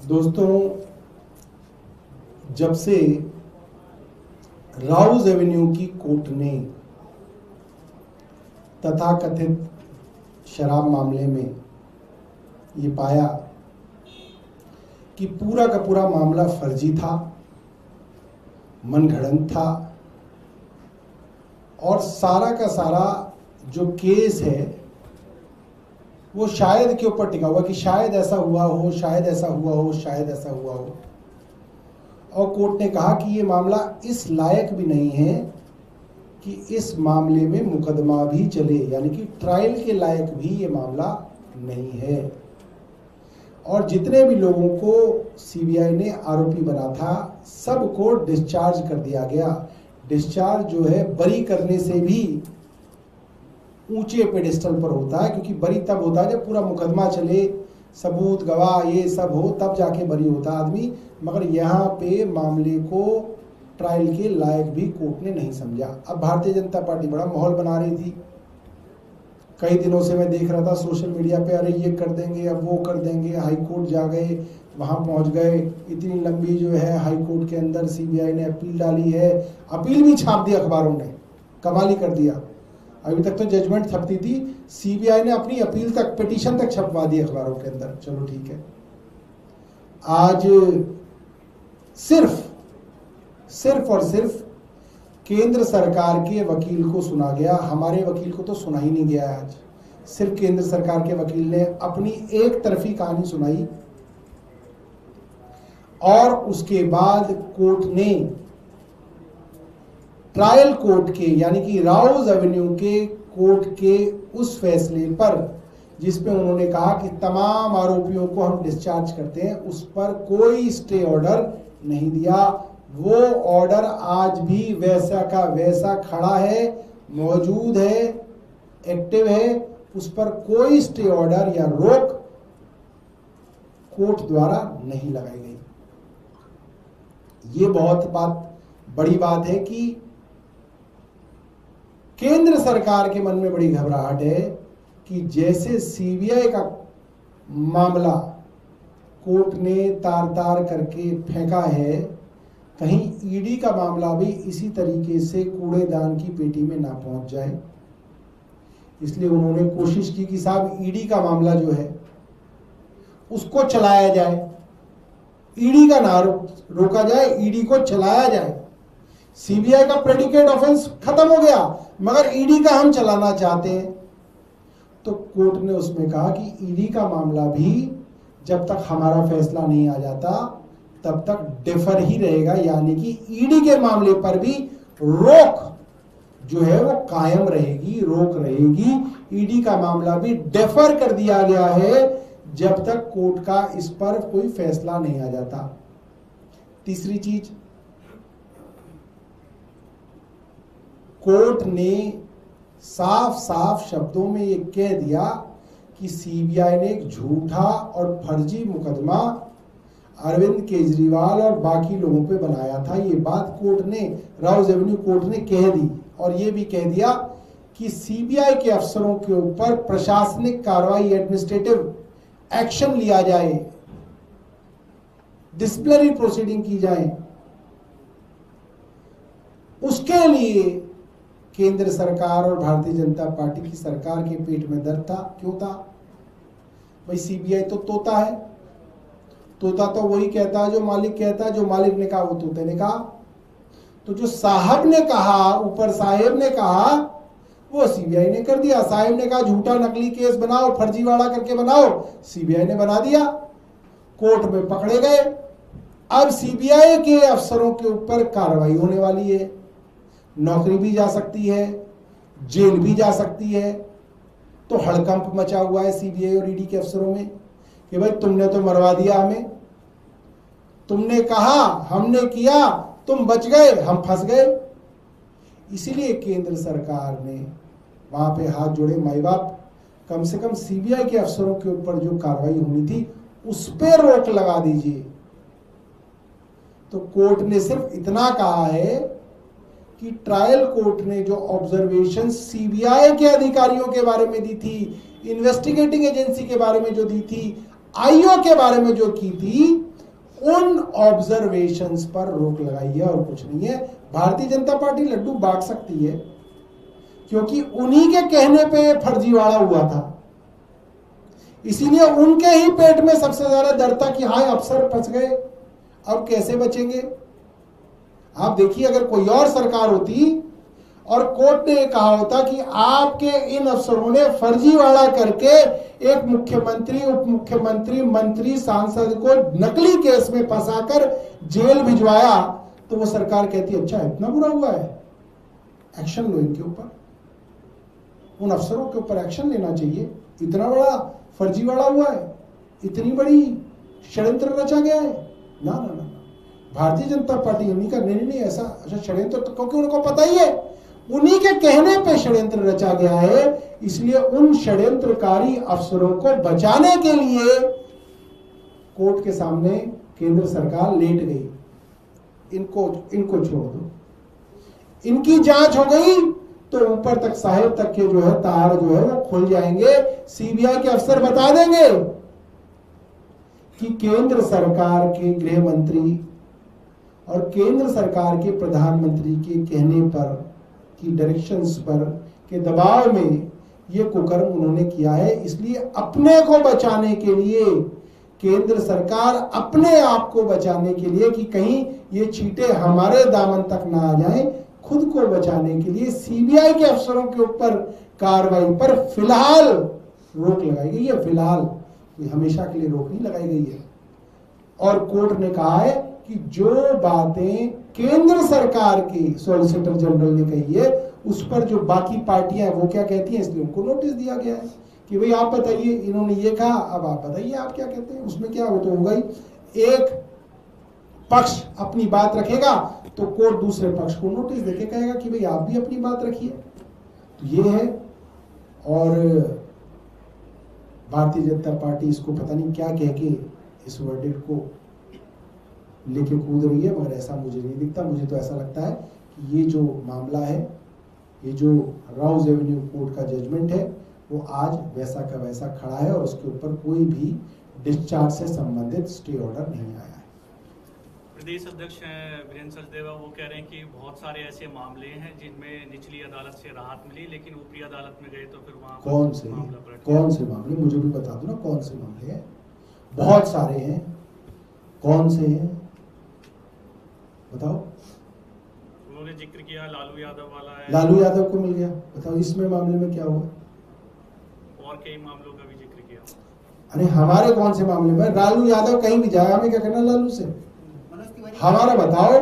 दोस्तों, जब से राउज एवेन्यू की कोर्ट ने तथाकथित शराब मामले में ये पाया कि पूरा का पूरा मामला फर्जी था, मनगढ़ंत था और सारा का सारा जो केस है वो शायद के ऊपर टिका हुआ कि शायद ऐसा हुआ हो, शायद ऐसा हुआ हो, शायद ऐसा हुआ हो। और कोर्ट ने कहा कि ये मामला इस लायक भी नहीं है कि इस मामले में मुकदमा भी चले, यानी कि ट्रायल के लायक भी ये मामला नहीं है। और जितने भी लोगों को सीबीआई ने आरोपी बना था सबको डिस्चार्ज कर दिया गया। डिस्चार्ज जो है बरी करने से भी ऊंचे पेडिस्टल पर होता है, क्योंकि बरी तब होता है जब पूरा मुकदमा चले, सबूत गवाह ये सब हो, तब जाके बरी होता आदमी। मगर यहाँ पे मामले को ट्रायल के लायक भी कोर्ट ने नहीं समझा। अब भारतीय जनता पार्टी बड़ा माहौल बना रही थी। कई दिनों से मैं देख रहा था सोशल मीडिया पे, अरे ये कर देंगे, अब वो कर देंगे, हाई कोर्ट जा गए, वहां पहुंच गए। इतनी लंबी जो है हाई कोर्ट के अंदर सीबीआई ने अपील डाली है, अपील भी छाप दी अखबारों ने, कमाल ही कर दिया। अभी तक तो जजमेंट छपती थी, सीबीआई ने अपनी अपील तक, पिटीशन तक छपवा दी अखबारों के अंदर। चलो ठीक है, आज सिर्फ और सिर्फ केंद्र सरकार के वकील को सुना गया। हमारे वकील को तो सुना ही नहीं गया। आज सिर्फ केंद्र सरकार के वकील ने अपनी एक तरफी कहानी सुनाई और उसके बाद कोर्ट ने ट्रायल कोर्ट के, यानी कि राउज एवेन्यू के कोर्ट के उस फैसले पर जिसमें उन्होंने कहा कि तमाम आरोपियों को हम डिस्चार्ज करते हैं, उस पर कोई स्टे ऑर्डर नहीं दिया। वो ऑर्डर आज भी वैसा का वैसा खड़ा है, मौजूद है, एक्टिव है। उस पर कोई स्टे ऑर्डर या रोक कोर्ट द्वारा नहीं लगाई गई। ये बहुत बड़ी बात है कि केंद्र सरकार के मन में बड़ी घबराहट है कि जैसे सीबीआई का मामला कोर्ट ने तार तार करके फेंका है, कहीं ईडी का मामला भी इसी तरीके से कूड़ेदान की पेटी में ना पहुंच जाए। इसलिए उन्होंने कोशिश की कि साहब ईडी का मामला जो है उसको चलाया जाए, ईडी का ना रोका जाए, ईडी को चलाया जाए। सीबीआई का प्रेडिकेट ऑफेंस खत्म हो गया, मगर ईडी का हम चलाना चाहते हैं। तो कोर्ट ने उसमें कहा कि ईडी का मामला भी जब तक हमारा फैसला नहीं आ जाता तब तक डेफर ही रहेगा, यानी कि ईडी के मामले पर भी रोक जो है वो कायम रहेगी, रोक रहेगी। ईडी का मामला भी डेफर कर दिया गया है जब तक कोर्ट का इस पर कोई फैसला नहीं आ जाता। तीसरी चीज, कोर्ट ने साफ साफ शब्दों में ये कह दिया कि सीबीआई ने एक झूठा और फर्जी मुकदमा अरविंद केजरीवाल और बाकी लोगों पे बनाया था। ये बात कोर्ट ने, राउज एवेन्यू कोर्ट ने कह दी। और ये भी कह दिया कि सीबीआई के अफसरों के ऊपर प्रशासनिक कार्रवाई, एडमिनिस्ट्रेटिव एक्शन लिया जाए, डिसिप्लिनरी प्रोसीडिंग की जाए। उसके लिए केंद्र सरकार और भारतीय जनता पार्टी की सरकार के पेट में दर्द था। क्यों था भाई? सीबीआई तो तोता है, तोता तो वही कहता है जो मालिक कहता है, जो मालिक ने कहा वो तोते ने कहा। तो जो साहब ने कहा, ऊपर साहेब ने कहा, वो सीबीआई ने कर दिया। साहेब ने कहा झूठा नकली केस बनाओ, फर्जीवाड़ा करके बनाओ, सीबीआई ने बना दिया, कोर्ट में पकड़े गए। अब सीबीआई के अफसरों के ऊपर कार्रवाई होने वाली है, नौकरी भी जा सकती है, जेल भी जा सकती है। तो हड़कंप मचा हुआ है सीबीआई और ईडी के अफसरों में कि भाई तुमने तो मरवा दिया हमें, तुमने कहा, हमने किया, तुम बच गए, हम फंस गए। इसीलिए केंद्र सरकार ने वहां पे हाथ जोड़े, माई बाप कम से कम सीबीआई के अफसरों के ऊपर जो कार्रवाई होनी थी उस पर रोक लगा दीजिए। तो कोर्ट ने सिर्फ इतना कहा है कि ट्रायल कोर्ट ने जो ऑब्जर्वेशन सीबीआई के अधिकारियों के बारे में दी थी, इन्वेस्टिगेटिंग एजेंसी के बारे में जो दी थी, आईओ के बारे में जो की थी, उन ऑब्जर्वेशंस पर रोक लगाई है और कुछ नहीं है। भारतीय जनता पार्टी लड्डू बांट सकती है क्योंकि उन्हीं के कहने पे फर्जीवाड़ा हुआ था, इसीलिए उनके ही पेट में सबसे ज्यादा डर था कि हाय अफसर फंस गए, अब कैसे बचेंगे। आप देखिए, अगर कोई और सरकार होती और कोर्ट ने कहा होता कि आपके इन अफसरों ने फर्जीवाड़ा करके एक मुख्यमंत्री, उप मुख्यमंत्री, मंत्री, सांसद को नकली केस में फंसाकर जेल भिजवाया, तो वो सरकार कहती अच्छा इतना बुरा हुआ है, एक्शन लो इनके ऊपर, उन अफसरों के ऊपर एक्शन लेना चाहिए, इतना बड़ा फर्जीवाड़ा हुआ है, इतनी बड़ी षड्यंत्र रचा गया है। ना ना ना, भारतीय जनता पार्टी उन्हीं का निर्णय ऐसा षड्यंत्र, तो क्योंकि उनको पता ही है उन्हीं के कहने पे षड्यंत्र रचा गया है, इसलिए उन षड्यंत्रकारी अफसरों को बचाने के लिए कोर्ट के सामने केंद्र सरकार लेट गई। इनको छोड़ दो, इनकी जांच हो गई तो ऊपर तक साहेब तक के जो है तार जो है वो खुल जाएंगे। सीबीआई के अफसर बता देंगे कि केंद्र सरकार के गृह मंत्री और केंद्र सरकार के प्रधानमंत्री के कहने पर, की डायरेक्शंस पर, के दबाव में ये कुकर्म उन्होंने किया है। इसलिए अपने को बचाने के लिए केंद्र सरकार, अपने आप को बचाने के लिए कि कहीं ये चीटे हमारे दामन तक ना आ जाएं, खुद को बचाने के लिए सीबीआई के अफसरों के ऊपर कार्रवाई पर फिलहाल रोक लगाई गई है। फिलहाल, हमेशा के लिए रोक नहीं लगाई गई है। और कोर्ट ने कहा है कि जो बातें केंद्र सरकार की सॉलिसिटर जनरल ने कही है उस पर जो बाकी पार्टियां वो क्या कहती हैं, इसलिए उनको नोटिस दिया गया है कि भाई आप बताइए, इन्होंने ये कहा, अब आप बताइए आप क्या कहते हैं। उसमें क्या हो तो होगा ही, एक पक्ष अपनी बात रखेगा तो कोर्ट दूसरे पक्ष को नोटिस देके कहेगा कि भाई आप भी अपनी बात रखिए। तो ये है, और भारतीय जनता पार्टी इसको पता नहीं क्या कह के इस वर्डिक्ट को लेके कूद रही है, मगर ऐसा मुझे नहीं दिखता। मुझे तो ऐसा लगता है कि ये जो मामला है, ये जो राउज एवेन्यू कोर्ट का जजमेंट है, वो आज वैसा का वैसा खड़ा है और उसके ऊपर कोई भी डिस्चार्ज से संबंधित स्टे ऑर्डर नहीं आया है। प्रदेश अध्यक्ष हैं वीरेंद्र सचदेवा, वो कह रहे हैं कि बहुत सारे ऐसे मामले हैं जिनमें निचली अदालत से राहत मिली, लेकिन ऊपरी अदालत में गए तो फिर वहाँ कौन से मामले मुझे भी बता दो ना, कौन से मामले हैं? बहुत सारे हैं, कौन से हैं बताओ। उन्होंने जिक्र किया लालू यादव वाला है, लालू यादव को मिल गया, बताओ इसमें मामले में क्या हुआ? और कई मामलों का भी जिक्र किया। अरे हमारे कौन से मामले में? लालू यादव कहीं भी जाए, हमें क्या करना लालू से? हमारा बताओ,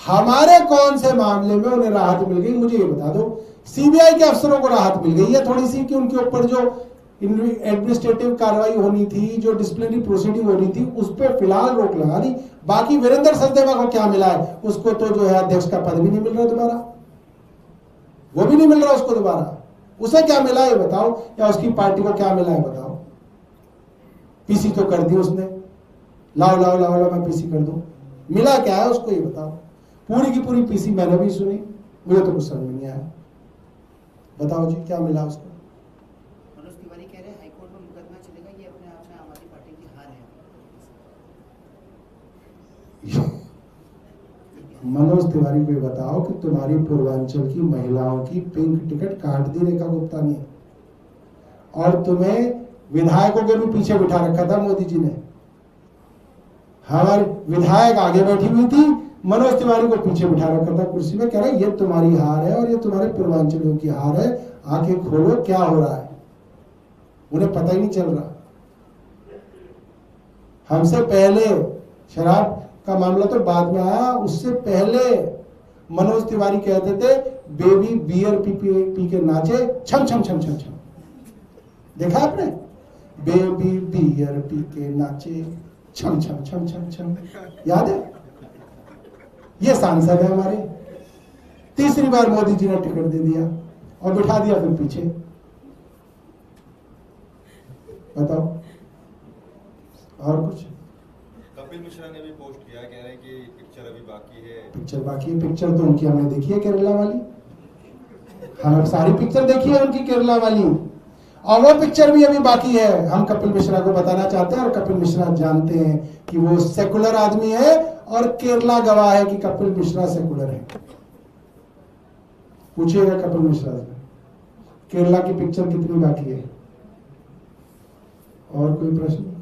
हमारे कौन से मामले में उन्हें राहत मिल गई, मुझे ये बता दो। सीबीआई के अफसरों को राहत मिल गई है थोड़ी सी कि उनके ऊपर जो एडमिनिस्ट्रेटिव कार्रवाई होनी थी, जो डिसिप्लिनरी प्रोसीडिंग होनी थी, उस पर फिलहाल रोक लगा दी। बाकी वीरेंद्र सचदेवा को क्या मिला है? उसको तो जो है अध्यक्ष का पद भी नहीं मिल रहा दोबारा, वो भी नहीं मिल रहा उसको दोबारा। उसे क्या मिला है बताओ, या उसकी पार्टी को क्या मिला है बताओ? पीसी तो कर दी उसने, लाओ लाओ लाओ लाओ मैं पीसी कर दूं। मिला क्या है उसको ये बताओ? पूरी की पूरी पीसी मैंने भी सुनी, मुझे तो कुछ समझ में नहीं आया। बताओ जी क्या मिला उसको? मनोज तिवारी कह रहे हैं हाईकोर्ट में मुकदमा चलेगा, ये अपने आप में आम आदमी पार्टी की हार है। मनोज तिवारी को बताओ कि तुम्हारी पूर्वांचल की महिलाओं की पिंक टिकट काट दी रेखा गुप्ता ने, और तुम्हें विधायकों के भी पीछे बिठा रखा था मोदी जी ने। हमारे विधायक आगे बैठी हुई थी, मनोज तिवारी को पीछे बिठा रखा था कुर्सी में, कह रहे ये तुम्हारी हार है और ये तुम्हारे पूर्वांचलियों की हार है, आके खोलो क्या हो रहा है। उन्हें पता ही नहीं चल रहा। हमसे पहले शराब का मामला तो बाद में आया, उससे पहले मनोज तिवारी कहते थे बेबी बियर पी के नाचे छम छम छम छम छम। देखा आपने? बेबी बियर पी के नाचे छम छम छम छम छम, याद है? ये सांसद है हमारे। तीसरी बार मोदी जी ने टिकट दे दिया और बिठा दिया फिर पीछे। बताओ और कुछ? कपिल मिश्रा ने भी पोस्ट किया, कह रहे हैं कि पिक्चर अभी बाकी है। पिक्चर बाकी है? पिक्चर तो उनकी हमने देखी है केरला वाली, हमने सारी पिक्चर देखी है उनकी केरला वाली। और वो पिक्चर भी अभी बाकी है। हम कपिल मिश्रा को बताना चाहते हैं और कपिल मिश्रा जानते हैं कि वो सेकुलर आदमी है और केरला गवाह है कि कपिल मिश्रा सेकुलर है। पूछिएगा कपिल मिश्रा से केरला की पिक्चर कितनी बाकी है। और कोई प्रश्न?